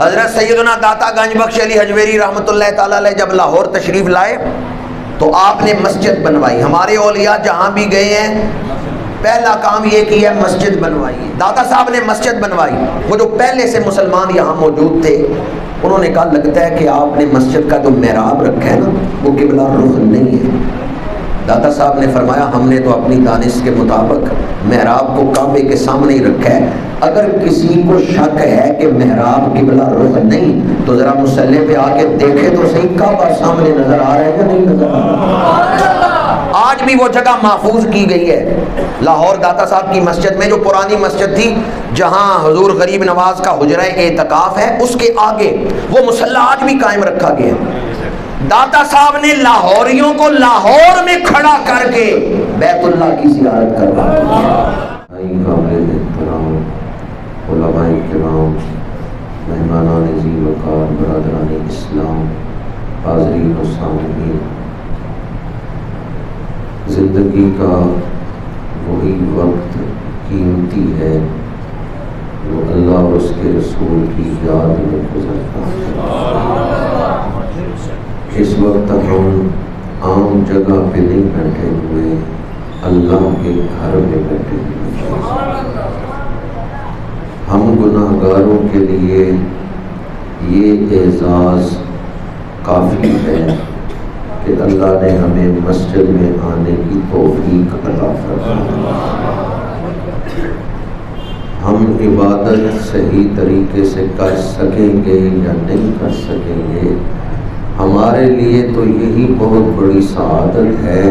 حضرت سیدنا داتا گنج بخش علی حجویری رحمۃ اللہ تعالیٰ علیہ جب لاہور تشریف لائے تو آپ نے مسجد بنوائی. ہمارے اولیاء جہاں بھی گئے ہیں پہلا کام یہ کیا ہے مسجد بنوائی. داتا صاحب نے مسجد بنوائی. وہ جو پہلے سے مسلمان یہاں موجود تھے انہوں نے کہا لگتا ہے کہ آپ نے مسجد کا جو محراب رکھا ہے نا وہ قبلہ رخ نہیں ہے. داتا صاحب نے فرمایا ہم نے تو اپنی دانش کے مطابق محراب کو کعبے کے سامنے ہی رکھا ہے. اگر کسی کو شک ہے کہ محراب قبلہ رخ نہیں تو ذرا مصلی پہ آ کے دیکھے تو صحیح کعبہ سامنے نظر آ رہا ہے یا نہیں نظر آ رہا. آج بھی وہ جگہ محفوظ کی گئی ہے لاہور داتا صاحب کی مسجد میں, جو پرانی مسجد تھی جہاں حضور غریب نواز کا حجرہ اعتکاف ہے اس کے آگے وہ مصلی آج بھی قائم رکھا گیا ہے. داتا صاحب نے لاہوریوں کو لاہور میں کھڑا کر کے بیت اللہ کی زیارت کروائی. علماء کرام, مہمانان ذی وقار, برادران اسلام, حاضرین و سامعین, زندگی کا وہی وقت قیمتی ہے جو اللہ اور اس کے رسول کی یاد میں گزرتا ہے. اس وقت ہم عام جگہ پہ نہیں بیٹھے ہوئے, اللہ کے گھر میں بیٹھے ہوئے. ہم گناہ گاروں کے لیے یہ اعزاز کافی ہے کہ اللہ نے ہمیں مسجد میں آنے کی توفیق عطا فرمائی. ہم عبادت صحیح طریقے سے کر سکیں گے یا نہیں کر سکیں گے, ہمارے لیے تو یہی بہت بڑی سعادت ہے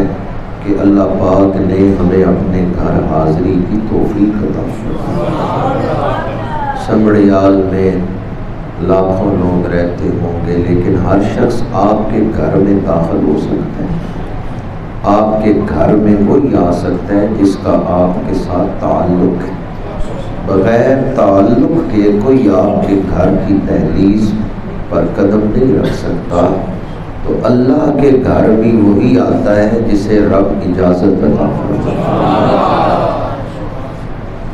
کہ اللہ پاک نے ہمیں اپنے گھر حاضری کی توفیق عطا فرمائی. سمڑیال میں لاکھوں لوگ رہتے ہوں گے لیکن ہر شخص آپ کے گھر میں داخل ہو سکتا ہے. آپ کے گھر میں وہی آ سکتا ہے جس کا آپ کے ساتھ تعلق ہے. بغیر تعلق کے کوئی آپ کے گھر کی دہلیز پر قدم نہیں رکھ سکتا. تو اللہ کے گھر بھی وہی آتا ہے جسے رب اجازت عطا فرماتا ہے.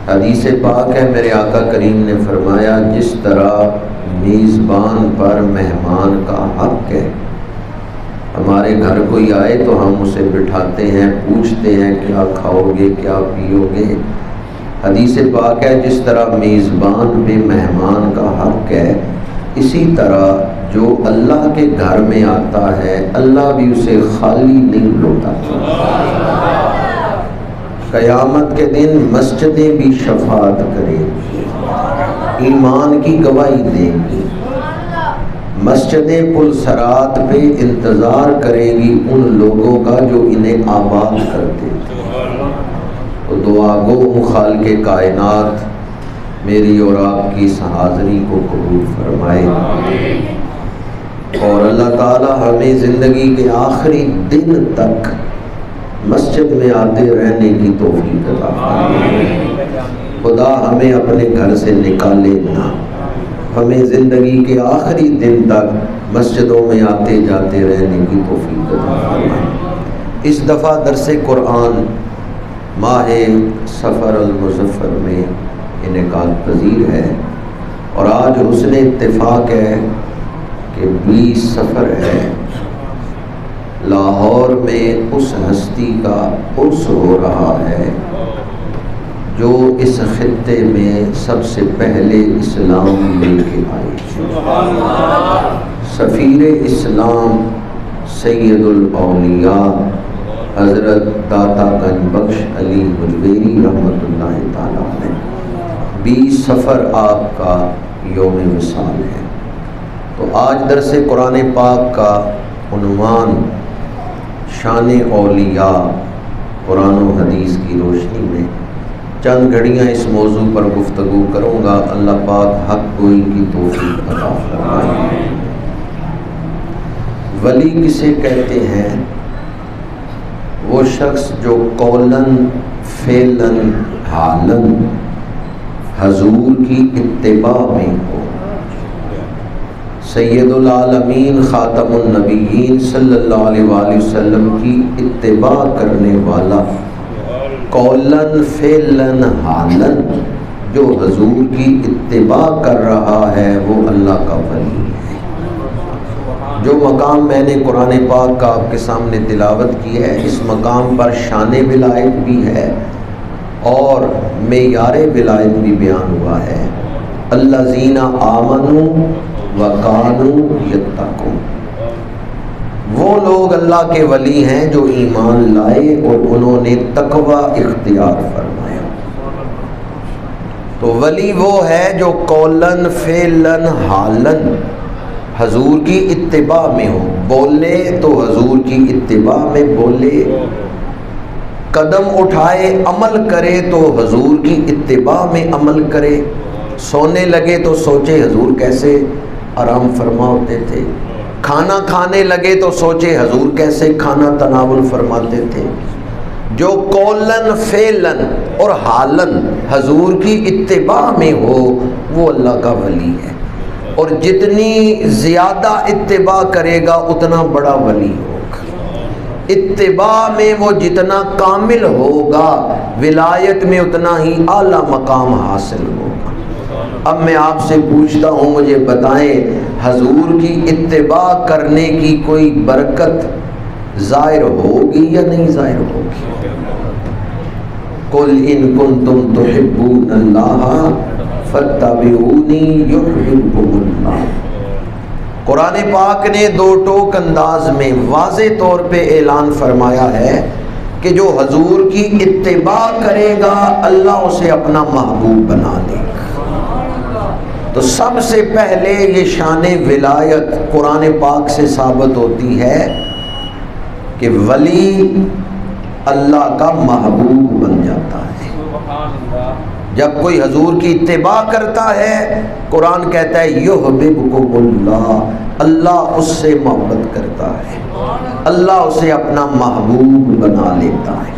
حدیث پاک ہے, میرے آقا کریم نے فرمایا جس طرح میزبان پر مہمان کا حق ہے, ہمارے گھر کوئی آئے تو ہم اسے بٹھاتے ہیں, پوچھتے ہیں کیا کھاؤ گے کیا پیو گے. حدیث پاک ہے جس طرح میزبان پہ مہمان کا حق ہے, اسی طرح جو اللہ کے گھر میں آتا ہے اللہ بھی اسے خالی نہیں لوٹاتا. قیامت کے دن مسجدیں بھی شفاعت کریں گی, ایمان کی گواہی دیں گی. مسجدیں پل صراط پہ انتظار کریں گی ان لوگوں کا جو انہیں آباد کرتے تھے. تو دعا گو خالق کائنات میری اور آپ کی اس حاضری کو قبول فرمائے, اور اللہ تعالی ہمیں زندگی کے آخری دن تک مسجد میں آتے رہنے کی توفیق عطا فرمائے. خدا ہمیں اپنے گھر سے نکالے نہ, ہمیں زندگی کے آخری دن تک مسجدوں میں آتے جاتے رہنے کی توفیق عطا فرمائے. اس دفعہ درس قرآن ماہ سفر المظفر میں انعقاد پذیر ہے, اور آج حسن اتفاق ہے کہ 20 سفر ہے. لاہور میں اس ہستی کا عرس ہو رہا ہے جو اس خطے میں سب سے پہلے اسلام لے کے آئی. سفیر اسلام سید الاولیاء حضرت داتا گنج بخش علی حجویری رحمۃ اللہ تعالیٰ علیہ. 20 سفر آپ کا یوم وصال ہے. تو آج درس قرآن پاک کا عنوان شان اولیاء قرآن و حدیث کی روشنی میں چند گھڑیاں اس موضوع پر گفتگو کروں گا. اللہ پاک حق گوئی کی توفیق عطا فرمائے. ولی کسے کہتے ہیں؟ وہ شخص جو قولن فعلن حالن حضور کی اتباع میں ہو. سید العالمین خاتم النبیین صلی اللہ علیہ وآلہ وسلم کی اتباع کرنے والا قولن فعلن حالن جو حضور کی اتباع کر رہا ہے وہ اللہ کا ولی ہے۔ جو مقام میں نے قرآن پاک کا آپ کے سامنے تلاوت کی ہے، اس مقام پر شان ولایت بھی ہے اور معیار ولایت بھی بیان ہوا ہے۔ الذین آمنوا وکانوا یتقون، وہ لوگ اللہ کے ولی ہیں جو ایمان لائے اور انہوں نے تقوی اختیار فرمایا۔ تو ولی وہ ہے جو قولن فعلن حالن حضور کی اتباع میں ہو، بولے تو حضور کی اتباع میں بولے، قدم اٹھائے عمل کرے تو حضور کی اتباع میں عمل کرے، سونے لگے تو سوچے حضور کیسے آرام فرما ہوتے تھے، کھانا کھانے لگے تو سوچے حضور کیسے کھانا تناول فرماتے تھے۔ جو قولن فعلن اور حالن حضور کی اتباع میں ہو وہ اللہ کا ولی ہے، اور جتنی زیادہ اتباع کرے گا اتنا بڑا ولی ہوگا۔ اتباع میں وہ جتنا کامل ہوگا ولایت میں اتنا ہی اعلیٰ مقام حاصل ہوگا۔ اب میں آپ سے پوچھتا ہوں، مجھے بتائیں حضور کی اتباع کرنے کی کوئی برکت ظاہر ہوگی یا نہیں ظاہر ہوگی؟ قُلْ إِن كُنتُمْ تُحِبُّونَ اللَّهَ فَاتَّبِعُونِي يُحْبِبْكُمُ اللَّهُ۔ قرآن پاک نے دو ٹوک انداز میں واضح طور پہ اعلان فرمایا ہے کہ جو حضور کی اتباع کرے گا اللہ اسے اپنا محبوب بنا دے گا۔ تو سب سے پہلے یہ شان ولایت قرآن پاک سے ثابت ہوتی ہے کہ ولی اللہ کا محبوب بن جاتا ہے۔ جب کوئی حضور کی اتباع کرتا ہے، قرآن کہتا ہے یحببکم اللہ، اللہ اس سے محبت کرتا ہے، اللہ اسے اپنا محبوب بنا لیتا ہے۔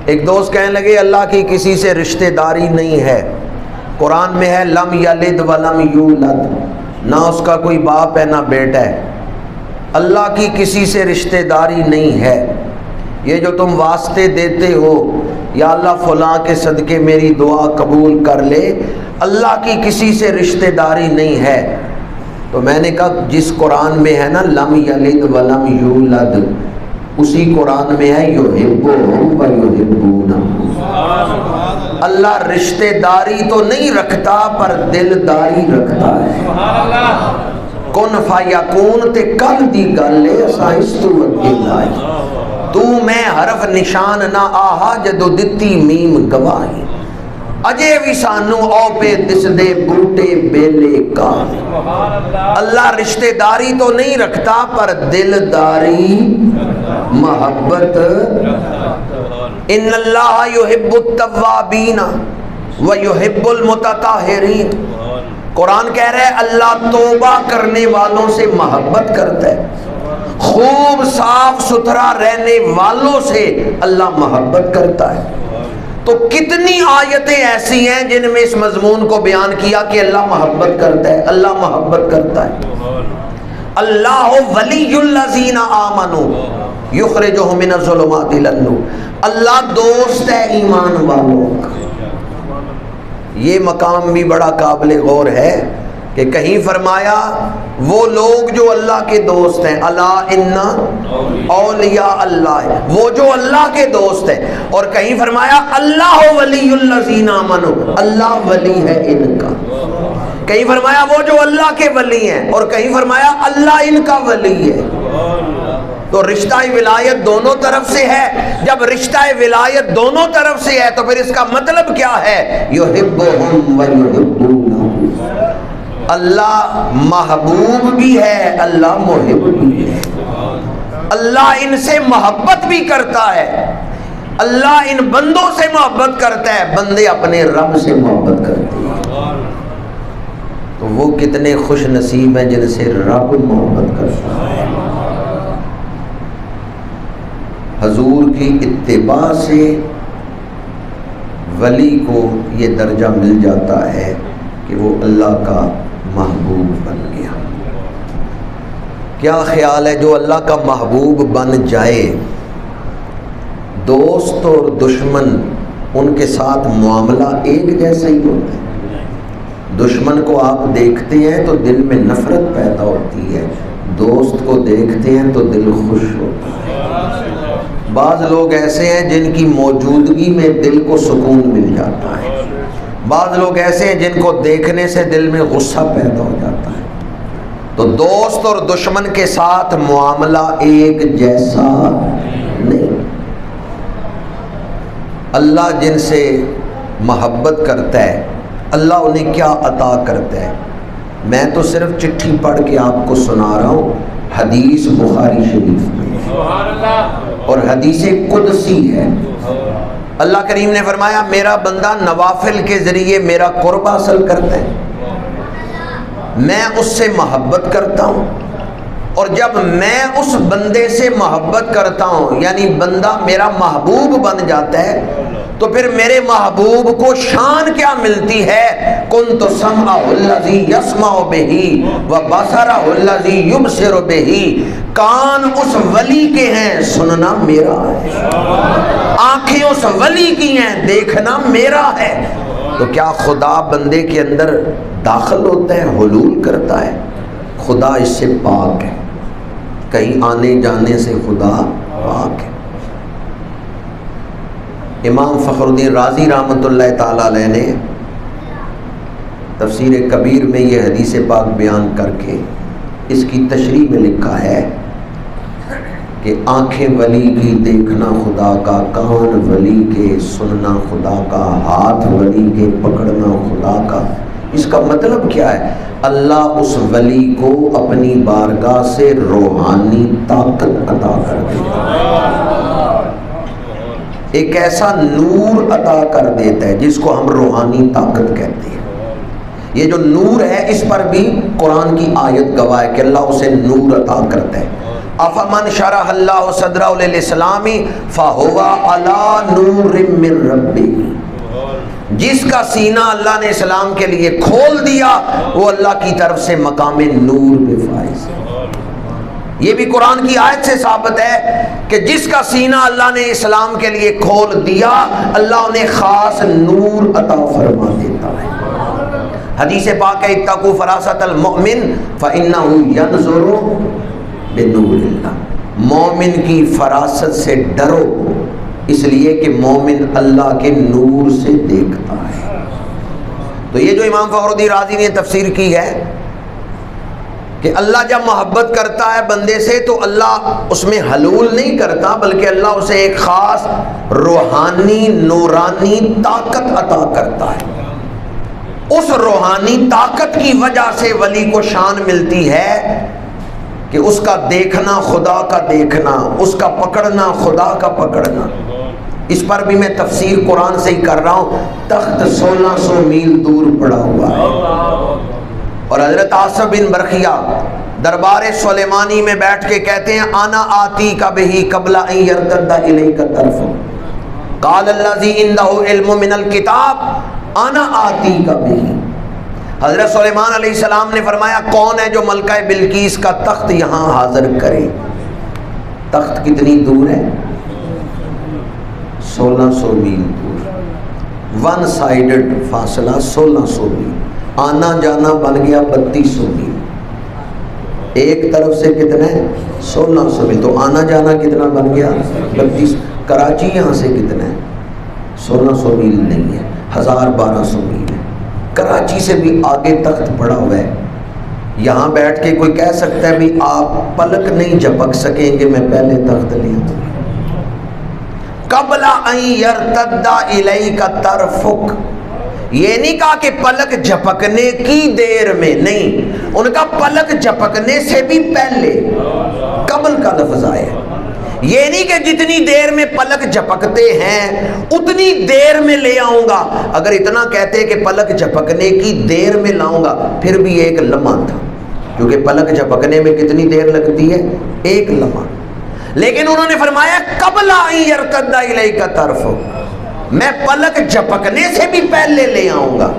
ایک دوست کہنے لگے اللہ کی کسی سے رشتہ داری نہیں ہے، قرآن میں ہے لم یلد ولم یولد، نہ اس کا کوئی باپ ہے نہ بیٹا ہے، اللہ کی کسی سے رشتہ داری نہیں ہے۔ یہ جو تم واسطے دیتے ہو یا اللہ فلاں کے صدقے میری دعا قبول کر لے، اللہ کی کسی سے رشتہ داری نہیں ہے۔ تو میں نے کہا جس قرآن میں ہے نا لم یلد ولم یولد، اسی قرآن میں ہے یحبہم ویحبونہ۔ اللہ رشتہ داری تو نہیں رکھتا پر دلداری رکھتا ہے۔ کن فیکون تے کل دی گل ہے سائنس تو وکیلائی، تو میں حرف نشان نہ آہا جدو دتی میم گواہی، اجے بھی سانو او پہ دس دے بوٹے بیلے کا۔ اللہ رشتہ داری تو نہیں رکھتا پر دلداری محبت۔ ان اللہ یحب التوابین ویحب المتطہرین، قرآن کہہ رہا ہے اللہ توبہ کرنے والوں سے محبت کرتا ہے، خوب صاف ستھرا رہنے والوں سے اللہ محبت کرتا ہے۔ تو کتنی آیتیں ایسی ہیں جن میں اس مضمون کو بیان کیا کہ اللہ محبت کرتا ہے، اللہ محبت کرتا ہے۔ اللہ ولی الذین آمنوا یخرجہم من الظلمات الی النور، اللہ دوست ہے ایمان والوں کا۔ یہ مقام بھی بڑا قابل غور ہے کہ کہیں فرمایا وہ لوگ جو اللہ کے دوست ہیں، الا ان اولیاء اللہ، وہ جو اللہ کے دوست ہیں، اور کہیں فرمایا اللہ ولی الذین آمنوا، اللہ ولی ہے ان کا، کہیں فرمایا وہ جو اللہ کے ولی ہیں، اور کہیں فرمایا اللہ ان کا ولی ہے۔ تو رشتہ ولایت دونوں طرف سے ہے، جب رشتہ ولایت دونوں طرف سے ہے تو پھر اس کا مطلب کیا ہے؟ یحبہم ویحبونہ، اللہ محبوب بھی ہے اللہ محب بھی ہے، اللہ ان سے محبت بھی کرتا ہے، اللہ ان بندوں سے محبت کرتا ہے، بندے اپنے رب سے محبت کرتے ہیں۔ تو وہ کتنے خوش نصیب ہیں جن سے رب محبت کرتا ہے۔ حضور کی اتباع سے ولی کو یہ درجہ مل جاتا ہے کہ وہ اللہ کا محبوب بن گیا۔ کیا خیال ہے جو اللہ کا محبوب بن جائے، دوست اور دشمن ان کے ساتھ معاملہ ایک جیسا ہی ہوتا ہے۔ دشمن کو آپ دیکھتے ہیں تو دل میں نفرت پیدا ہوتی ہے، دوست کو دیکھتے ہیں تو دل خوش ہوتا ہے۔ بعض لوگ ایسے ہیں جن کی موجودگی میں دل کو سکون مل جاتا ہے، بعض لوگ ایسے ہیں جن کو دیکھنے سے دل میں غصہ پیدا ہو جاتا ہے۔ تو دوست اور دشمن کے ساتھ معاملہ ایک جیسا نہیں۔ اللہ جن سے محبت کرتا ہے اللہ انہیں کیا عطا کرتا ہے، میں تو صرف چٹھی پڑھ کے آپ کو سنا رہا ہوں، حدیث بخاری شریف میں اور حدیث قدسی ہے۔ اللہ کریم نے فرمایا میرا بندہ نوافل کے ذریعے میرا قرب حاصل کرتا ہے، میں اس سے محبت کرتا ہوں، اور جب میں اس بندے سے محبت کرتا ہوں یعنی بندہ میرا محبوب بن جاتا ہے تو پھر میرے محبوب کو شان کیا ملتی ہے، کنت سمعہ الذی یسمع بہ وبصرہ الذی یبصر بہ، کان اس ولی کے ہیں سننا میرا ہے، آنکھیں اس ولی کی ہیں دیکھنا میرا ہے۔ تو کیا خدا بندے کے اندر داخل ہوتا ہے، حلول کرتا ہے؟ خدا اس سے پاک ہے، کہیں آنے جانے سے خدا پاک ہے۔ امام فخر الدین رازی رحمۃ اللہ تعالیٰ علیہ نے تفسیر کبیر میں یہ حدیث پاک بیان کر کے اس کی تشریح میں لکھا ہے کہ آنکھیں ولی کی دیکھنا خدا کا، کان ولی کے سننا خدا کا، ہاتھ ولی کے پکڑنا خدا کا۔ اس کا مطلب کیا ہے؟ اللہ اس ولی کو اپنی بارگاہ سے روحانی طاقت عطا کر دیتا ہے، ایک ایسا نور عطا کر دیتا ہے جس کو ہم روحانی طاقت کہتے ہیں۔ یہ جو نور ہے اس پر بھی قرآن کی آیت گواہ ہے کہ اللہ اسے نور عطا کرتا ہے۔ افمن شرح اللہ صدرہ للاسلام فہو علی نور من ربہ، جس کا سینہ اللہ نے اسلام کے لیے کھول دیا وہ اللہ کی طرف سے مقام نور پہ فائز ہے۔ یہ بھی قرآن کی آیت سے ثابت ہے کہ جس کا سینہ اللہ نے اسلام کے لیے کھول دیا اللہ انہیں خاص نور عطا فرما دیتا ہے۔ حدیث پاک ہے اتقوا فراست المؤمن فإنہ ینظر بنور اللہ، مومن کی فراست سے ڈرو اس لیے کہ مومن اللہ کے نور سے دیکھتا ہے۔ تو یہ جو امام فخر الدین رازی نے تفسیر کی ہے کہ اللہ جب محبت کرتا ہے بندے سے تو اللہ اس میں حلول نہیں کرتا بلکہ اللہ اسے ایک خاص روحانی نورانی طاقت عطا کرتا ہے۔ اس روحانی طاقت کی وجہ سے ولی کو شان ملتی ہے کہ اس کا دیکھنا خدا کا دیکھنا، اس کا پکڑنا خدا کا پکڑنا۔ اس پر بھی میں تفسیر قرآن سے ہی کر رہا ہوں، تخت 1600 میل دور پڑا ہوا ہے، اور حضرت عاصم بن برقیہ دربار سلیمانی میں بیٹھ کے کہتے ہیں انا آتی کا بہی قبل ان یرتد الیک طرف، قال الذی عنده علم من الکتاب انا آتی کا بہی۔ حضرت سلیمان علیہ السلام نے فرمایا کون ہے جو ملکہ بلقیس کا تخت یہاں حاضر کرے؟ تخت کتنی دور ہے؟ 1600 میل دور، ون سائیڈڈ فاصلہ 1600 میل، آنا جانا بن گیا 3200 میل، ایک طرف سے کتنا ہے 1600 میل، تو آنا جانا کتنا بن گیا 32۔ کراچی یہاں سے کتنا ہے 1600 میل نہیں ہے، 1200 میل ہے، کراچی سے بھی آگے تخت پڑا ہوا ہے۔ یہاں بیٹھ کے کوئی کہہ سکتا ہے بھی آپ پلک نہیں جھپک سکیں گے، میں پہلے تخت لے آؤں۔ قبل ان یرتد الیک طرفک، یہ نہیں کہا کہ پلک جھپکنے کی دیر میں، نہیں، ان کا پلک جھپکنے سے بھی پہلے قبل کا لفظ آیا۔ یہ نہیں کہ جتنی دیر میں پلک جھپکتے ہیں اتنی دیر میں لے آؤں گا، اگر اتنا کہتے کہ پلک جھپکنے کی دیر میں لاؤں گا پھر بھی ایک لمحہ تھا، کیونکہ پلک جھپکنے میں کتنی دیر لگتی ہے؟ ایک لمحہ۔ لیکن انہوں نے فرمایا قبل ان یرتد الیک طرف، میں پلک جھپکنے سے بھی پہلے لے آؤں گا۔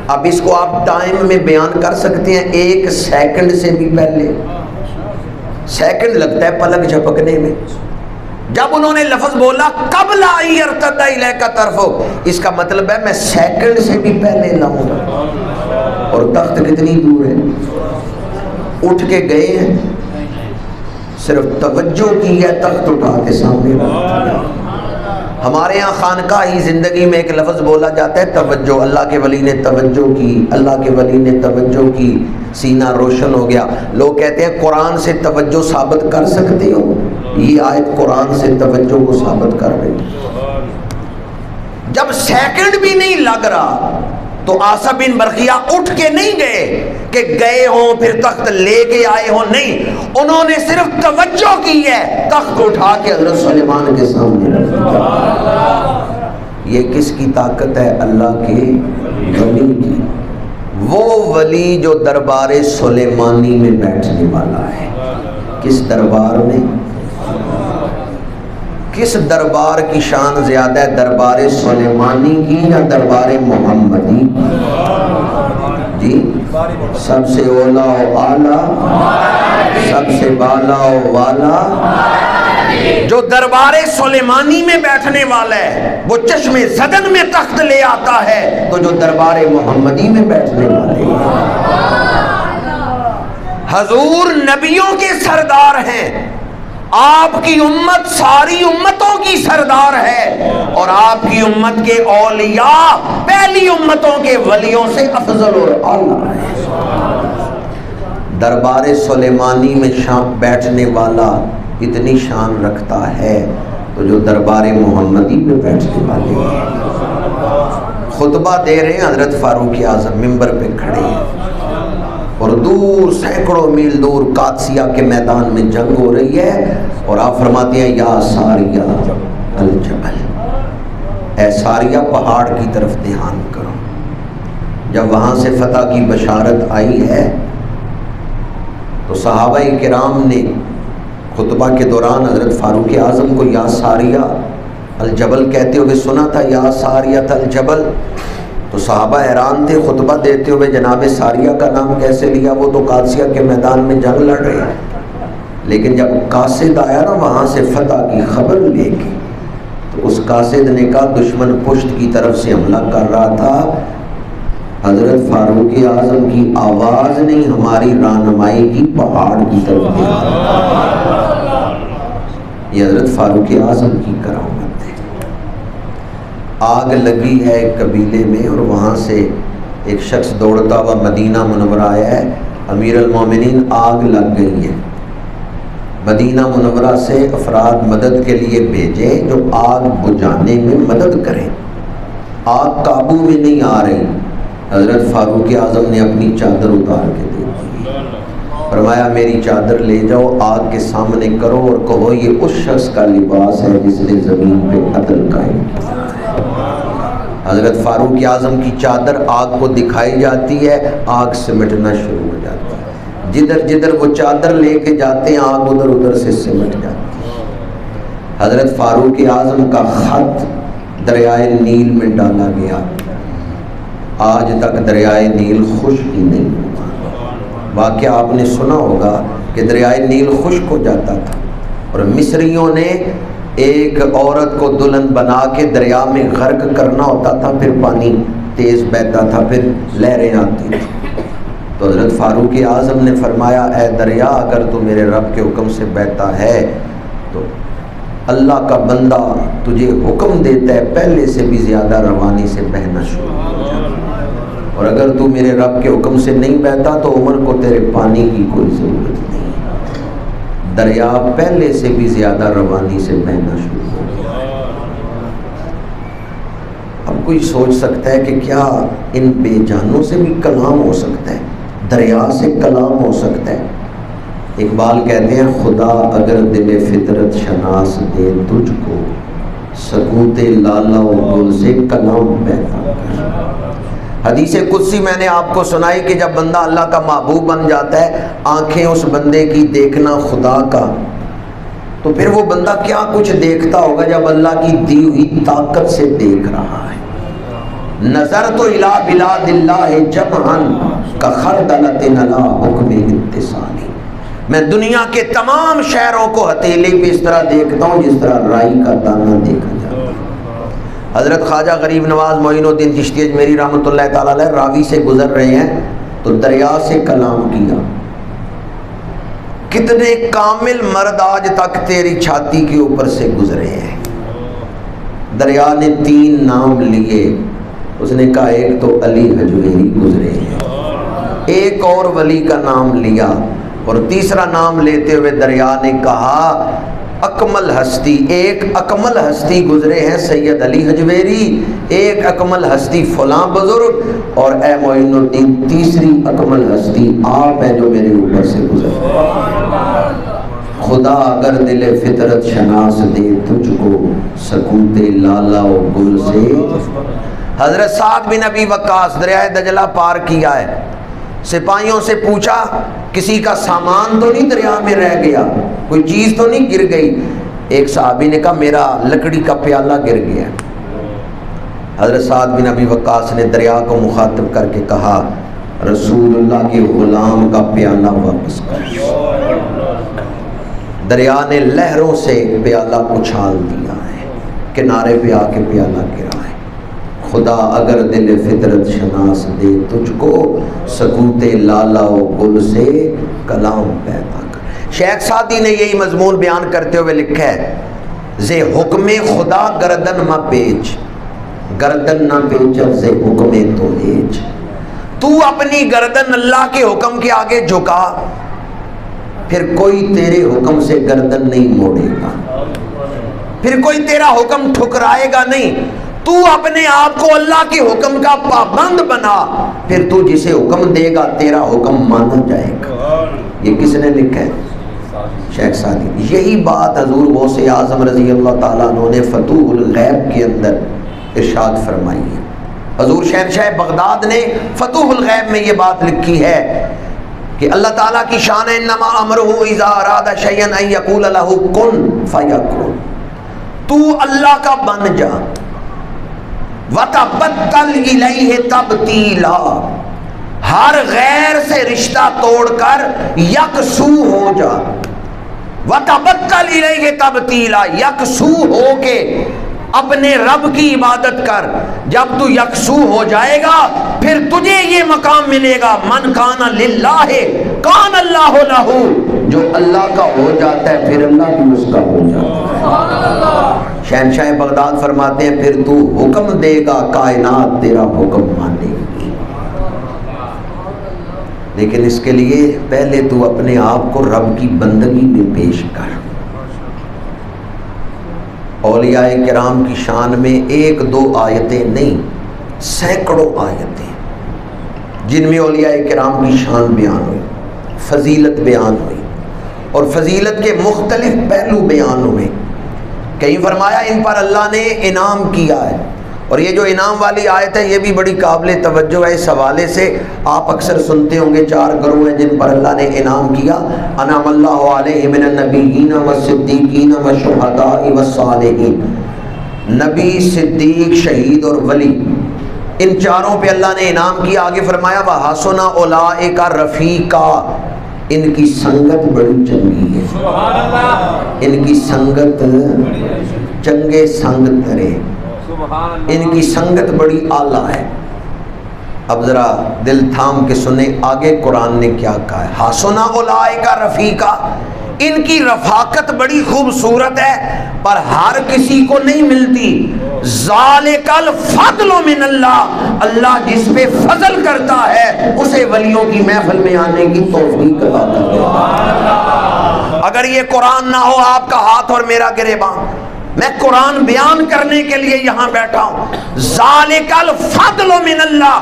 اب اس کو آپ ٹائم میں بیان کر سکتے ہیں، 1 سیکنڈ سے بھی پہلے، سیکنڈ لگتا ہے پلک جھپکنے میں، جب انہوں نے لفظ بولا قبل ان یرتد الیک طرفک، اس کا مطلب ہے میں سیکنڈ سے بھی پہلے لاؤں گا۔ اور تخت کتنی دور ہے، اٹھ کے گئے ہیں، صرف توجہ کی ہے، تخت اٹھا کے سامنے رکھ دیا۔ ہمارے ہاں خانقاہی زندگی میں ایک لفظ بولا جاتا ہے توجہ، اللہ کے ولی نے توجہ کی، اللہ کے ولی نے توجہ کی، سینہ روشن ہو گیا۔ لوگ کہتے ہیں قرآن سے توجہ ثابت کر سکتے ہو، یہ آیت قرآن سے توجہ کو ثابت کر رہی۔ جب سیکنڈ بھی نہیں لگ رہا تو آصف بن برقیہ اٹھ کے نہیں گئے کہ گئے ہوں پھر تخت لے کے آئے ہوں، نہیں، انہوں نے صرف توجہ کی ہے، تخت اٹھا کے حضرت سلیمان کے سامنے رکھ دیا۔ یہ کس کی طاقت ہے؟ اللہ کے ولی کی، وہ ولی جو دربار سلیمانی میں بیٹھنے والا ہے۔ کس دربار میں؟ کس دربار کی شان زیادہ ہے، دربار سلیمانی کی یا دربار محمدی؟ جی، سب سے اولا و اعلیٰ، سب سے بالا و والا، جو دربار سلیمانی میں بیٹھنے والا ہے وہ چشم زدن میں تخت لے آتا ہے، تو جو دربار محمدی میں بیٹھنے والے حضور نبیوں کے سردار ہیں، آپ کی امت ساری امتوں کی سردار ہے، اور آپ کی امت کے اولیاء پہلی امتوں کے ولیوں سے افضل اور اعلیٰ ہے۔ دربار سلیمانی میں بیٹھنے والا اتنی شان رکھتا ہے، تو جو دربار محمدی میں بیٹھنے والے ہیں۔ خطبہ دے رہے ہیں حضرت فاروق اعظم، ممبر پہ کھڑے ہیں، اور دور سینکڑوں میل دور قادسیہ کے میدان میں جنگ ہو رہی ہے، اور آپ فرماتے ہیں یا ساریہ الجبل، اے ساریہ پہاڑ کی طرف دھیان کرو۔ جب وہاں سے فتح کی بشارت آئی ہے تو صحابہ کرام نے خطبہ کے دوران حضرت فاروق اعظم کو یا ساریہ الجبل کہتے ہوئے سنا تھا، یا ساریۃ الجبل، تو صحابہ حیران تھے، خطبہ دیتے ہوئے جناب ساریہ کا نام کیسے لیا، وہ تو قادسیہ کے میدان میں جنگ لڑ رہے ہیں۔ لیکن جب قاصد آیا نا وہاں سے فتح کی خبر لے کے، تو اس قاصد نے کہا دشمن پشت کی طرف سے حملہ کر رہا تھا، حضرت فاروق اعظم کی آواز نہیں ہماری رہنمائی کی پہاڑ کی طرف دیا۔ یہ حضرت فاروق اعظم کی کرامت ہے۔ آگ لگی ہے ایک قبیلے میں، اور وہاں سے ایک شخص دوڑتا ہوا مدینہ منورہ آیا ہے، امیر المومنین آگ لگ گئی ہے، مدینہ منورہ سے افراد مدد کے لیے بھیجیں جو آگ بجھانے میں مدد کریں، آگ قابو میں نہیں آ رہی۔ حضرت فاروق اعظم نے اپنی چادر اتار کے دے دی، فرمایا میری چادر لے جاؤ، آگ کے سامنے کرو اور کہو یہ اس شخص کا لباس ہے جس نے زمین پہ عدل قائم کیا۔ حضرت فاروق اعظم کی چادر آگ کو دکھائی جاتی ہے، آگ سمٹنا شروع ہو جاتی ہے، جدھر جدھر وہ چادر لے کے جاتے ہیں آگ ادھر ادھر سے سمٹ جاتی ہے۔ حضرت فاروق اعظم کا خط دریائے نیل میں ڈالا گیا، آج تک دریائے نیل خشک ہی نہیں ہوا۔ واقعہ آپ نے سنا ہوگا کہ دریائے نیل خشک ہو جاتا تھا، اور مصریوں نے ایک عورت کو دلہن بنا کے دریا میں غرق کرنا ہوتا تھا، پھر پانی تیز بہتا تھا، پھر لہریں آتی تھی۔ تو حضرت فاروق اعظم نے فرمایا اے دریا اگر تو میرے رب کے حکم سے بہتا ہے تو اللہ کا بندہ تجھے حکم دیتا ہے پہلے سے بھی زیادہ روانی سے بہنا شروع ہو جائے، اور اگر تو میرے رب کے حکم سے نہیں بہتا تو عمر کو تیرے پانی کی کوئی ضرورت نہیں۔ دریا پہلے سے بھی زیادہ روانی سے بہنا شروع ہو گیا۔ اب کوئی سوچ سکتا ہے کہ کیا ان بے جانوں سے بھی کلام ہو سکتا ہے، دریا سے کلام ہو سکتا ہے؟ اقبال کہتے ہیں خدا اگر دل فطرت شناس دے تجھ کو، سکوت لالا و گل سے کلام پیدا کر۔ حدیث قدسی میں نے آپ کو سنائی کہ جب بندہ اللہ کا محبوب بن جاتا ہے، آنکھیں اس بندے کی دیکھنا خدا کا، تو پھر وہ بندہ کیا کچھ دیکھتا ہوگا جب اللہ کی دی ہوئی طاقت سے دیکھ رہا ہے۔ نظرت الی بلاد اللہ جمعا کخردلۃ علی حکم اتصالی، میں دنیا کے تمام شہروں کو ہتھیلی پہ اس طرح دیکھتا ہوں جس طرح رائی کا دانہ دیکھا جاتا ہے۔ حضرت خواجہ غریب نواز معین الدین چشتی اجمیری رحمۃ اللہ تعالیٰ علیہ راوی سے گزر رہے ہیں تو دریا سے کلام کیا، کتنے کامل مرد آج تک تیری چھاتی کے اوپر سے گزرے ہیں۔ دریا نے 3 نام لیے، اس نے کہا ایک تو علی حجویری گزرے ہیں، ایک اور ولی کا نام لیا، اور تیسرا نام لیتے ہوئے دریا نے کہا اکمل ہستی، ایک اکمل ہستی گزرے ہیں سید علی حجویری، ایک اکمل ہستی فلاں بزرگ، اور اے معین الدین تیسری اکمل ہستی آپ ہیں جو میرے اوپر سے گزرے۔ خدا اگر دل فطرت شناس دے تجھ کو سکوت لالا و گل سے۔ حضرت سعد بن ابی وقاص دریائے دجلہ پار کیا ہے، سپاہیوں سے پوچھا کسی کا سامان تو نہیں دریا میں رہ گیا، کوئی چیز تو نہیں گر گئی؟ ایک صحابی نے کہا میرا لکڑی کا پیالہ گر گیا۔ حضرت سعد بن ابی وقاص نے دریا کو مخاطب کر کے کہا رسول اللہ کے غلام کا پیالہ واپس کر۔ دریا نے لہروں سے پیالہ اچھال دیا ہے، کنارے پہ آ کے پیالہ گرا ہے۔ خدا اگر دل فطرت شناس دے تجھ کو سکوت لالا و گل سے کلام پیدا کر۔ شیخ سعدی نے یہی مضمون بیان کرتے ہوئے لکھا ہے زے حکم خدا گردن مہ پیچ، گردن نہ پیچ زے حکم تو ہیچ۔ تو اپنی گردن اللہ کے حکم کے آگے جھکا، پھر کوئی تیرے حکم سے گردن نہیں موڑے گا، پھر کوئی تیرا حکم ٹھکرائے گا نہیں۔ تو اپنے آپ کو اللہ کے حکم کا پابند بنا، پھر تو جسے حکم دے گا تیرا حکم مانا جائے گا۔ یہ کس نے لکھا ہے؟ شیخ سعدی۔ یہی بات حضور غوث اعظم رضی اللہ تعالیٰ عنہ نے فتوح الغیب کے اندر ارشاد فرمائی ہے۔ حضور شہنشاہ بغداد نے فتوح الغیب میں یہ بات لکھی ہے کہ اللہ تعالیٰ کی شان ہے انما امرہ اذا اراد شیئا ان یقول لہ کن فیکون۔ تو اللہ کا بن جا، وَتَبَتَّلْ إِلَيْهِ تَبْتِيلًا، ہر غیر سے رشتہ توڑ کر یکسو ہو جا۔ وَتَبَتَّلْ إِلَيْهِ تَبْتِيلًا، یکسو ہو کے اپنے رب کی عبادت کر۔ جب تو یکسو ہو جائے گا پھر تجھے یہ مقام ملے گا من کان للہ کان اللہ لہ، جو اللہ کا ہو جاتا ہے پھر اللہ بھی اس کا ہو جاتا ہے۔ شہنشاہ بغداد فرماتے ہیں پھر تو حکم دے گا کائنات تیرا حکم مانے گی، لیکن اس کے لیے پہلے تو اپنے آپ کو رب کی بندگی میں پیش کر۔ اولیاء کرام کی شان میں 1-2 آیتیں نہیں، سینکڑوں آیتیں جن میں اولیاء کرام کی شان بیان ہوئی، فضیلت بیان ہوئی، اور فضیلت کے مختلف پہلو بیان ہوئے۔ کہیں فرمایا ان پر اللہ نے انعام کیا ہے، اور یہ جو انعام والی آیت ہے یہ بھی بڑی قابل توجہ ہے۔ اس حوالے سے آپ اکثر سنتے ہوں گے 4 گروہ ہیں جن پر اللہ نے انعام کیا، انعم اللہ علیہ من النبیین والصدیقین والشہداء والصالحین۔ نبی، صدیق، شہید اور ولی، ان چاروں پہ اللہ نے انعام کیا۔ آگے فرمایا وحسن اولئک رفیقا، ان کی سنگت بڑی چنگی ہے، ان کی سنگت چنگے سنگ کرے، ان کی سنگت بڑی اعلیٰ ہے۔ اب ذرا دل تھام کے سنیں آگے قرآن نے کیا کہا ہے۔ حسن اولئک رفیقا، ان کی رفاقت بڑی خوبصورت ہے پر ہر کسی کو نہیں ملتی۔ ذالک الفضل من اللہ، اللہ جس پہ فضل کرتا ہے اسے ولیوں کی محفل میں آنے کی توفیق عطا کرتا ہے۔ اگر یہ قرآن نہ ہو آپ کا ہاتھ اور میرا گریباں، میں قرآن بیان کرنے کے لیے یہاں بیٹھا ہوں۔ ذالک الفضل من اللہ،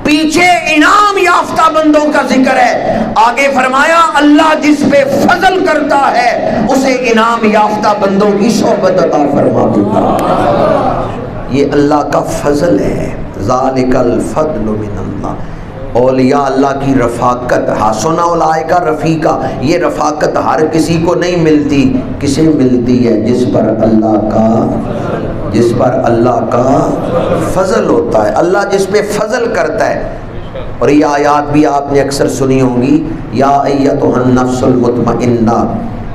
پیچھے انعام یافتہ بندوں کا ذکر ہے، آگے فرمایا اللہ جس پہ فضل کرتا ہے اسے انعام یافتہ بندوں کی صحبت عطا فرما دیتا ہے۔ یہ اللہ کا فضل ہے۔ ذالک الفضل من اللہ، اولیاء اللہ کی رفاقت، حسن اولئک رفیقا، یہ رفاقت ہر کسی کو نہیں ملتی، کسے ملتی ہے؟ جس پر اللہ کا فضل ہوتا ہے، اللہ جس پہ فضل کرتا ہے۔ اور یہ آیات بھی آپ نے اکثر سنی ہوں گی یا ایتھا النفس المطمئنہ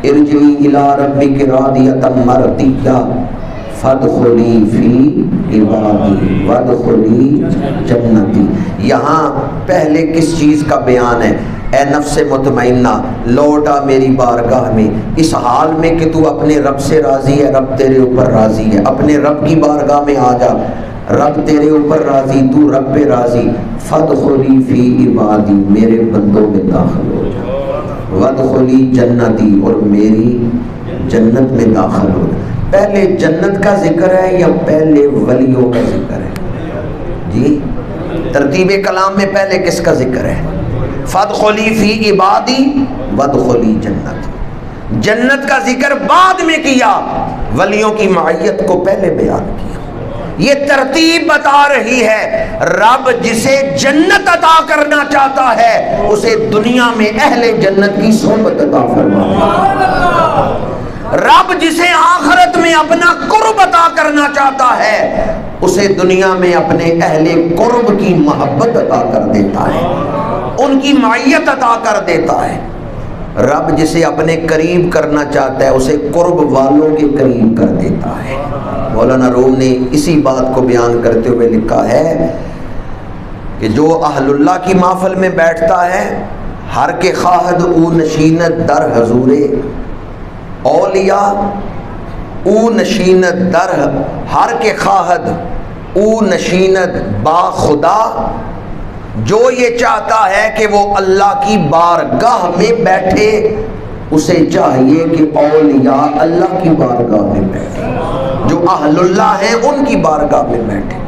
ارجعی الی ربک راضیۃ مرضیہ فادخلی فی عبادی وادخلی جنتی۔ یہاں پہلے کس چیز کا بیان ہے؟ اے نفس مطمئنہ لوٹا میری بارگاہ میں، اس حال میں کہ تو اپنے رب سے راضی ہے، رب تیرے اوپر راضی ہے، اپنے رب کی بارگاہ میں آ جا، رب تیرے اوپر راضی، تو رب پہ راضی۔ فادخلی فی عبادی، میرے بندوں میں داخل ہو جا، وادخلی جنتی، اور میری جنت میں داخل ہو جا۔ پہلے جنت کا ذکر ہے یا پہلے ولیوں کا ذکر ہے؟ جی ترتیب کلام میں پہلے کس کا ذکر ہے؟ فادخلی فی عبادی وادخلی جنت، جنت کا ذکر بعد میں کیا، ولیوں کی معیت کو پہلے بیان کیا۔ یہ ترتیب بتا رہی ہے رب جسے جنت عطا کرنا چاہتا ہے اسے دنیا میں اہل جنت کی صحبت عطا فرماتا ہے، رب جسے آخرت میں اپنا قرب عطا کرنا چاہتا ہے اسے دنیا میں اپنے اہل قرب کی محبت عطا کر دیتا ہے، ان کی معیت عطا کر دیتا ہے۔ رب جسے اپنے قریب کرنا چاہتا ہے اسے قرب والوں کے قریب کر دیتا ہے۔ مولانا روم نے اسی بات کو بیان کرتے ہوئے لکھا ہے کہ جو اہل اللہ کی محفل میں بیٹھتا ہے ہر کے خواہد او نشینت در حضور اولیاء، او نشینت در ہر کے خواہد او نشینت با خدا، جو یہ چاہتا ہے کہ وہ اللہ کی بارگاہ میں بیٹھے اسے چاہیے کہ اولیاء اللہ کی بارگاہ میں بیٹھے، جو اہل اللہ ہیں ان کی بارگاہ میں بیٹھے۔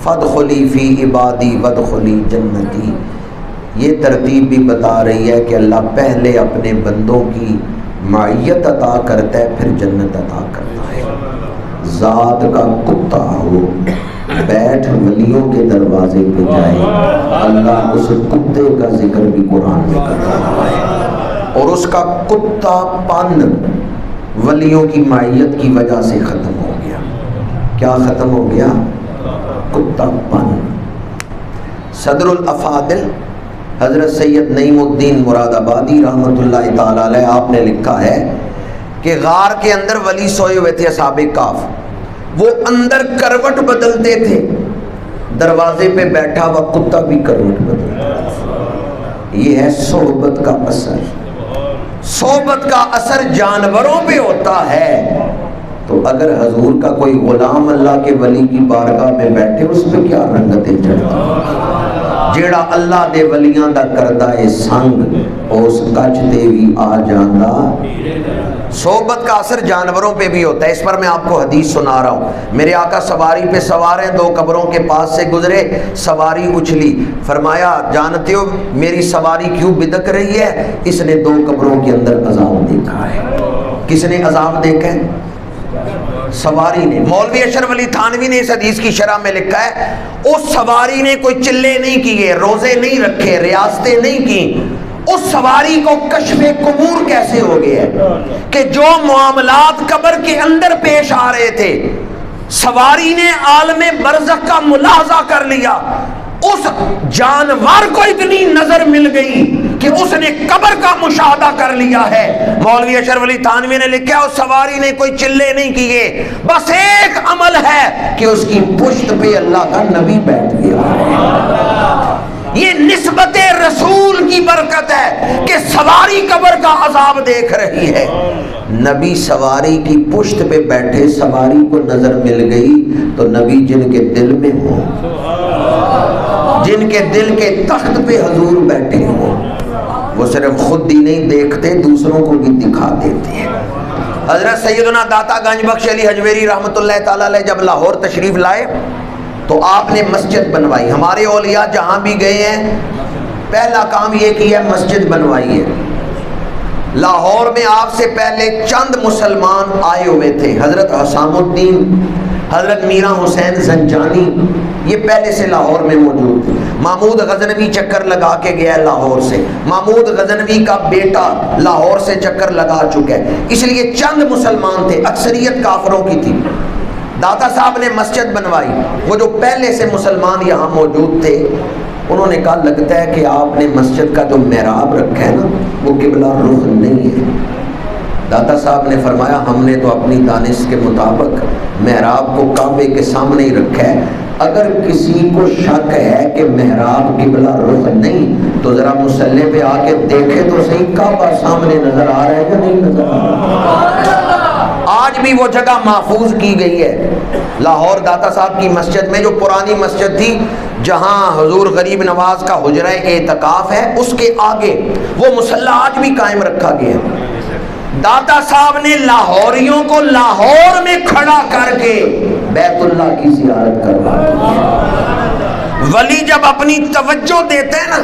فادخلی فی عبادی وادخلی جنتی، یہ ترتیب بھی بتا رہی ہے کہ اللہ پہلے اپنے بندوں کی معیت عطا کرتا ہے پھر جنت عطا کرتا ہے۔ ذات کا کتا ہو بیٹھ ولیوں کے دروازے پہ جائے، اللہ اس کتے کا ذکر بھی قرآن میں کر رہا ہے، اور اس کا کتا پن ولیوں کی معیت کی وجہ سے ختم ہو گیا۔ کیا ختم ہو گیا؟ کتا پن۔ صدر الافاضل حضرت سید نعیم الدین مراد آبادی رحمۃ اللہ تعالی علیہ، آپ نے لکھا ہے کہ غار کے اندر ولی سوئے ہوئے تھے اصحاب کہف، وہ اندر کروٹ بدلتے تھے، دروازے پہ بیٹھا ہوا کتا بھی کروٹ بدلتا تھا۔ یہ ہے صحبت کا اثر۔ صحبت کا اثر جانوروں پہ ہوتا ہے، تو اگر حضور کا کوئی غلام اللہ کے ولی کی بارگاہ میں بیٹھے اس پہ کیا رنگتیں چڑھتی؟ جیڑا اللہ دے ولیاں دا کردہ اے سنگ اس کچ تے بھی آ جاندہ۔ صحبت کا اثر جانوروں پہ بھی ہوتا ہے۔ اس پر میں آپ کو حدیث سنا رہا ہوں۔ میرے آقا سواری پہ سوار ہیں، دو قبروں کے پاس سے گزرے، سواری اچھلی، فرمایا جانتے ہو میری سواری کیوں بدک رہی ہے؟ اس نے دو قبروں کے اندر عذاب دیکھا ہے۔ کس نے عذاب دیکھا ہے؟ سواری نے۔ مولوی اشرف علی تھانوی نے اس حدیث کی شرح میں لکھا ہے اس سواری نے کوئی چلے نہیں کیے، روزے نہیں رکھے، ریاستیں نہیں کی، اس سواری کو کشف قبور کیسے ہو گیا کہ جو معاملات قبر کے اندر پیش آ رہے تھے سواری نے عالم برزخ کا ملاحظہ کر لیا، اس جانور کو اتنی نظر مل گئی کہ اس نے قبر کا مشاہدہ کر لیا ہے۔ مولوی اشرف علی تھانوی نے لکھا اس سواری نے کوئی چلے نہیں کیے، بس ایک عمل ہے کہ اس کی پشت پہ اللہ کا نبی بیٹھ گیا۔ یہ نسبت رسول کی برکت ہے کہ سواری قبر کا عذاب دیکھ رہی ہے، نبی سواری کی پشت پہ بیٹھے، سواری کو نظر مل گئی تو نبی جن کے دل میں ہو، جن کے دل کے تخت پہ حضور بیٹھے ہو، وہ صرف خود ہی نہیں دیکھتے دوسروں کو بھی دکھا دیتے ہیں۔ حضرت سیدنا داتا گنج بخش علی حجویری رحمۃ اللہ تعالی علیہ جب لاہور تشریف لائے تو آپ نے مسجد بنوائی۔ ہمارے اولیاء جہاں بھی گئے ہیں پہلا کام یہ کیا ہے مسجد بنوائی ہے۔ لاہور میں آپ سے پہلے چند مسلمان آئے ہوئے تھے، حضرت حسام الدین، حضرت میرا حسین زنجانی، یہ پہلے سے لاہور میں موجود تھے۔ محمود غزنوی چکر لگا کے گیا ہے لاہور سے، محمود غزنوی کا بیٹا لاہور سے چکر لگا چکا ہے، اس لیے چند مسلمان تھے، اکثریت کافروں کی تھی۔ داتا صاحب نے مسجد بنوائی، وہ جو پہلے سے مسلمان یہاں موجود تھے انہوں نے کہا لگتا ہے کہ آپ نے مسجد کا جو محراب رکھا ہے نا وہ قبلہ رخ نہیں ہے۔ داتا صاحب نے فرمایا ہم نے تو اپنی دانش کے مطابق محراب کو کعبے کے سامنے ہی رکھا ہے، اگر کسی کو شک ہے کہ محراب قبلہ رخ نہیں تو ذرا مصلی پہ آ کے دیکھے تو صحیح کعبہ سامنے نظر آ رہا ہے یا نہیں نظر آ رہا۔ آج بھی وہ جگہ محفوظ کی گئی ہے۔ لاہور داتا صاحب کی مسجد میں جو پرانی مسجد تھی جہاں حضور غریب نواز کا حجرہ اعتکاف ہے، اس کے آگے وہ مصلی آج بھی قائم رکھا گیا ہے۔ داتا صاحب نے لاہوریوں کو لاہور میں کھڑا کر کے بیت اللہ کی زیارت کروا دی۔ ولی جب اپنی توجہ دیتے ہیں نا،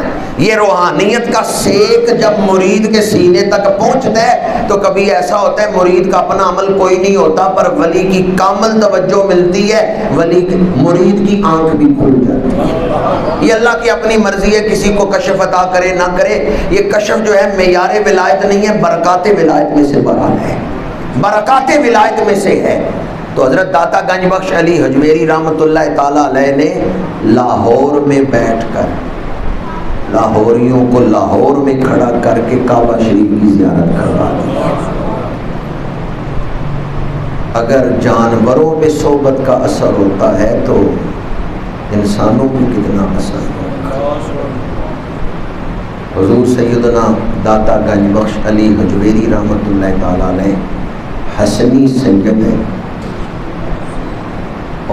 یہ روحانیت کا سیک جب مرید کے سینے تک پہنچتا ہے تو کبھی ایسا ہوتا ہے مرید کا اپنا عمل کوئی نہیں ہوتا، پر ولی کی کامل توجہ ملتی ہے، مرید کی آنکھ بھی کھل جاتی ہے۔ یہ اللہ کی اپنی مرضی ہے، کسی کو کشف عطا کرے نہ کرے۔ یہ کشف جو ہے معیار ولایت نہیں ہے، برکات ولایت میں سے برحال ہے، برکات ولایت میں سے ہے۔ تو حضرت داتا گنج بخش علی حجویری رحمۃ اللہ تعالیٰ علیہ نے لاہور میں بیٹھ کر لاہوریوں کو لاہور میں کھڑا کر کے کعبہ شریف کی زیارت کروا دی۔ اگر جانوروں پہ صحبت کا اثر ہوتا ہے تو انسانوں کو کتنا اثر ہوگا۔ حضور سیدنا داتا گنج بخش علی حجویری رحمۃ اللہ تعالیٰ علیہ حسنی سید ہے،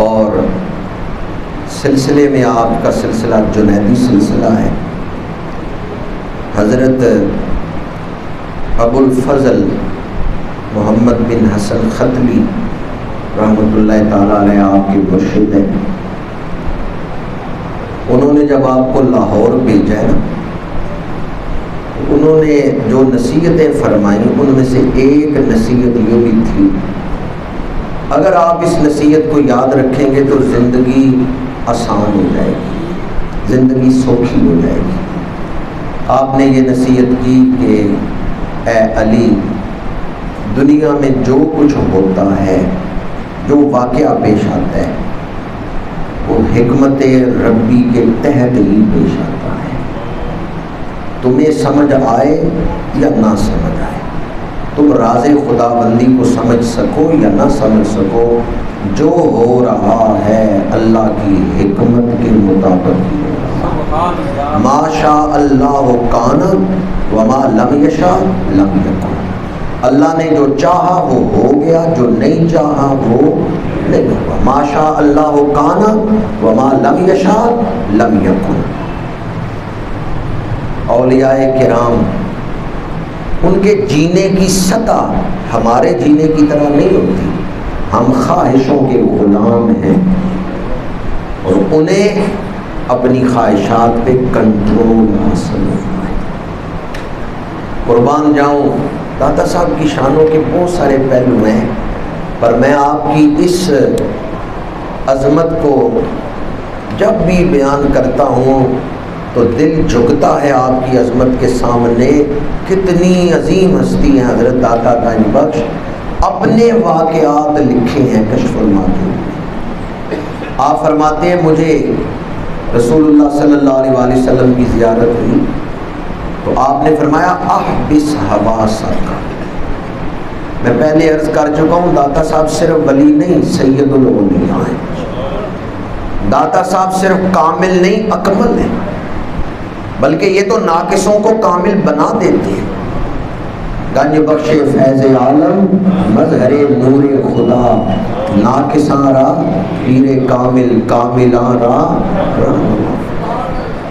اور سلسلے میں آپ کا سلسلہ جنیدی سلسلہ ہے۔ حضرت ابو الفضل محمد بن حسن ختلی رحمۃ اللہ تعالیٰ علیہ آپ کے مرشد ہیں۔ انہوں نے جب آپ کو لاہور بھیجا ہے نا، انہوں نے جو نصیحتیں فرمائیں ان میں سے ایک نصیحت یہ بھی تھی، اگر آپ اس نصیحت کو یاد رکھیں گے تو زندگی آسان ہو جائے گی، زندگی سوکھی ہو جائے گی۔ آپ نے یہ نصیحت کی کہ اے علی، دنیا میں جو کچھ ہوتا ہے، جو واقعہ پیش آتا ہے، وہ حکمت ربی کے تحت ہی پیش آتا ہے، تمہیں سمجھ آئے یا نہ سمجھ آئے، تم راز خدا بندی کو سمجھ سکو یا نہ سمجھ سکو، جو ہو رہا ہے اللہ کی حکمت کے مطابق ہی ہو رہا۔ ما شاء اللہ کان وما لم یشاء لم یکن، اللہ نے جو چاہا وہ ہو گیا، جو نہیں چاہا وہ نہیں ہوا۔ ما شاء اللہ کان وما لم یشاء لم یکن۔ اولیاء کرام ان کے جینے کی سطح ہمارے جینے کی طرح نہیں ہوتی، ہم خواہشوں کے غلام ہیں اور انہیں اپنی خواہشات پہ کنٹرول حاصل ہوتا ہے۔ قربان جاؤں، داتا صاحب کی شانوں کے بہت سارے پہلو ہیں، پر میں آپ کی اس عظمت کو جب بھی بیان کرتا ہوں تو دل جھکتا ہے آپ کی عظمت کے سامنے۔ کتنی عظیم ہستی ہیں حضرت داتا گنج بخش، اپنے واقعات لکھے ہیں کشف المعدوم۔ آپ فرماتے ہیں مجھے رسول اللہ صلی اللہ علیہ وآلہ وسلم کی زیارت ہوئی تو آپ نے فرمایا احبس حواسک۔ میں پہلے عرض کر چکا ہوں داتا صاحب صرف ولی نہیں، سید الاولیاء ہیں۔ داتا صاحب صرف کامل نہیں، اکمل ہیں، بلکہ یہ تو ناقصوں کو کامل بنا دیتے ہیں۔ گنج بخش فیض عالم مظہر نور خدا، ناقصاں را پیر کامل، کاملاں را رہنما۔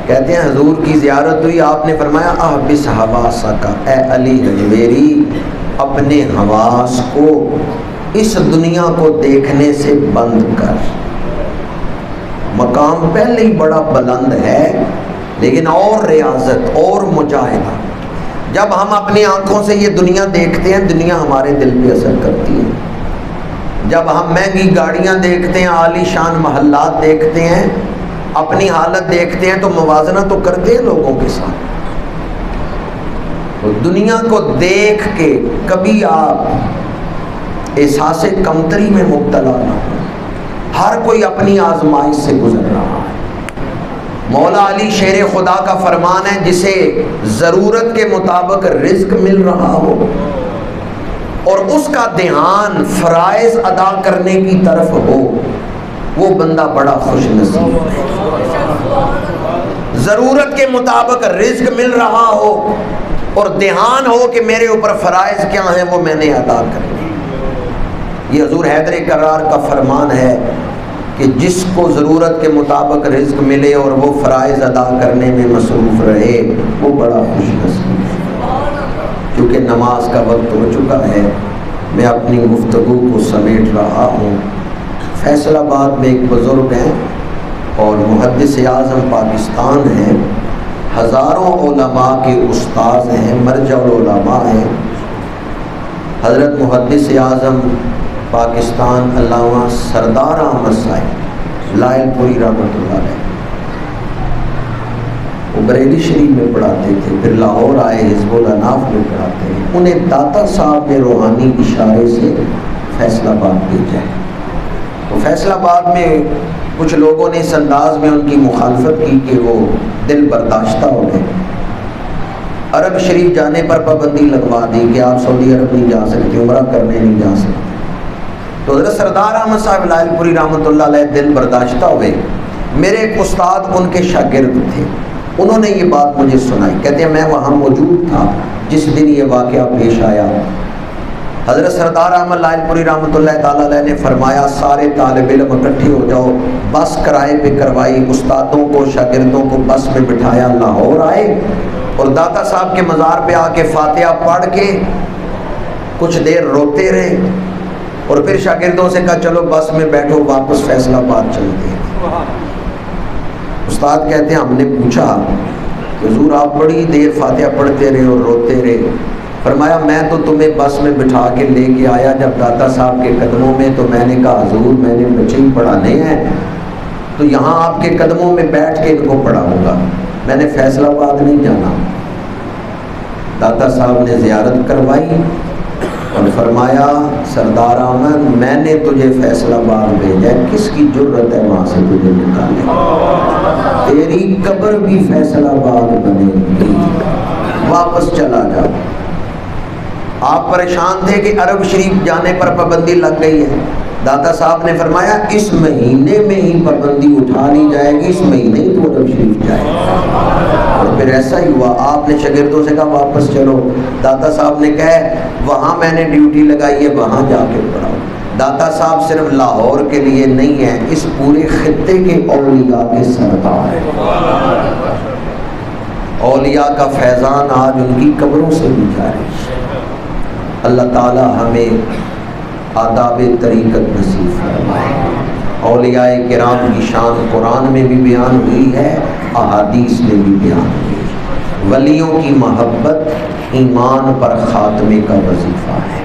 کہتے ہیں حضور کی زیارت ہوئی، آپ نے فرمایا احبس حواسک، اے علی حجویری اپنے حواس کو اس دنیا کو دیکھنے سے بند کر۔ مقام پہلے ہی بڑا بلند ہے، لیکن اور ریاضت اور مجاہدہ۔ جب ہم اپنی آنکھوں سے یہ دنیا دیکھتے ہیں، دنیا ہمارے دل پہ اثر کرتی ہے۔ جب ہم مہنگی گاڑیاں دیکھتے ہیں، عالی شان محلات دیکھتے ہیں، اپنی حالت دیکھتے ہیں تو موازنہ تو کرتے ہیں لوگوں کے ساتھ۔ تو دنیا کو دیکھ کے کبھی آپ احساس کمتری میں مبتلا نہ ہو۔ ہر کوئی اپنی آزمائش سے گزر رہا ہے، مولا علی شیر خدا کا فرمان ہے جسے ضرورت کے مطابق رزق مل رہا ہو اور اس کا دھیان فرائض ادا کرنے کی طرف ہو، وہ بندہ بڑا خوش نصیب ہے۔ ضرورت کے مطابق رزق مل رہا ہو اور دھیان ہو کہ میرے اوپر فرائض کیا ہیں، وہ میں نے ادا کرنے۔ یہ حضور حیدر کرار کا فرمان ہے کہ جس کو ضرورت کے مطابق رزق ملے اور وہ فرائض ادا کرنے میں مصروف رہے، وہ بڑا خوش نصیب ہے۔ کیونکہ نماز کا وقت ہو چکا ہے، میں اپنی گفتگو کو سمیٹ رہا ہوں۔ فیصل آباد میں ایک بزرگ ہیں اور محدث اعظم پاکستان ہیں، ہزاروں علماء کے استاذ ہیں، مرجع العلماء ہیں۔ حضرت محدث اعظم پاکستان علامہ سردار احمد صاحب لائل پوری رحمۃ اللہ علیہ، وہ بریلی شریف میں پڑھاتے تھے، پھر لاہور آئے حزب الاناف میں پڑھاتے ہیں۔ انہیں داتا صاحب نے روحانی اشارے سے فیصل آباد بھیجا ہے۔ تو فیصل آباد میں کچھ لوگوں نے اس انداز میں ان کی مخالفت کی کہ وہ دل برداشتہ ہو گئے، عرب شریف جانے پر پابندی لگوا دی کہ آپ سعودی عرب نہیں جا سکتے، عمرہ کرنے نہیں جا سکتے۔ تو حضرت سردار احمد صاحب لائل پوری رحمۃ اللہ علیہ دل برداشتہ ہوئے۔ میرے ایک استاد ان کے شاگرد تھے، انہوں نے یہ بات مجھے سنائی، کہتے ہیں میں وہاں موجود تھا جس دن یہ واقعہ پیش آیا۔ حضرت سردار احمد لائل پوری رحمۃ اللہ تعالیٰ علیہ نے فرمایا سارے طالب علم اکٹھے ہو جاؤ، بس کرائے پہ کروائی، استادوں کو شاگردوں کو بس میں بٹھایا، لاہور آئے اور داتا صاحب کے مزار پہ آ کے فاتحہ پڑھ کے کچھ دیر روتے رہے اور پھر شاگردوں سے کہا چلو بس میں بیٹھو، واپس فیصل آباد چلتے ہیں۔ استاد کہتے ہیں ہم نے پوچھا کہ حضور آپ بڑی دیر فاتحہ پڑھتے رہے اور روتے رہے۔ فرمایا میں تو تمہیں بس میں بٹھا کے لے کے آیا جب داتا صاحب کے قدموں میں، تو میں نے کہا حضور میں نے بچے ہی پڑھانے ہیں تو یہاں آپ کے قدموں میں بیٹھ کے ان کو پڑھاؤں گا، میں نے فیصل آباد نہیں جانا۔ داتا صاحب نے زیارت کروائی اور فرمایا سردار احمد میں نے تجھے فیصل آباد بھیجا ہے، کس کی جرت ہے وہاں سے تجھے نکالنے، تیری قبر بھی فیصل آباد بنے گی، واپس چلا جا۔ آپ پریشان تھے کہ عرب شریف جانے پر پابندی لگ گئی ہے، داتا صاحب نے فرمایا اس مہینے میں ہی پابندی اٹھا لی جائے گی، اس مہینے ہی تو عرب شریف جائے گا۔ اور پھر ایسا ہی ہوا، آپ نے شاگردوں سے کہا واپس چلو، داتا صاحب نے کہا وہاں میں نے ڈیوٹی لگائی ہے وہاں جا کے پڑھاؤ۔ داتا صاحب صرف لاہور کے لیے نہیں ہیں، اس پورے خطے کے اولیاء کے سردار ہیں۔ اولیاء کا فیضان آج ان کی قبروں سے بھی جاری ہے۔ اللہ تعالی ہمیں آداب طریقت نصیب فرمائے۔ اولیاء کرام کی شان قرآن میں بھی بیان ہوئی ہے، احادیث میں بھی بیان ہوئی ہے۔ ولیوں کی محبت ایمان پر خاتمے کا وظیفہ ہے۔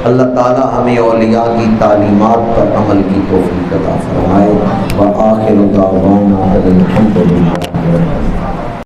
اللہ تعالی ہمیں اولیاء کی تعلیمات پر عمل کی توفیق عطا فرمائے۔ وآخر دعوانا الحمد للہ۔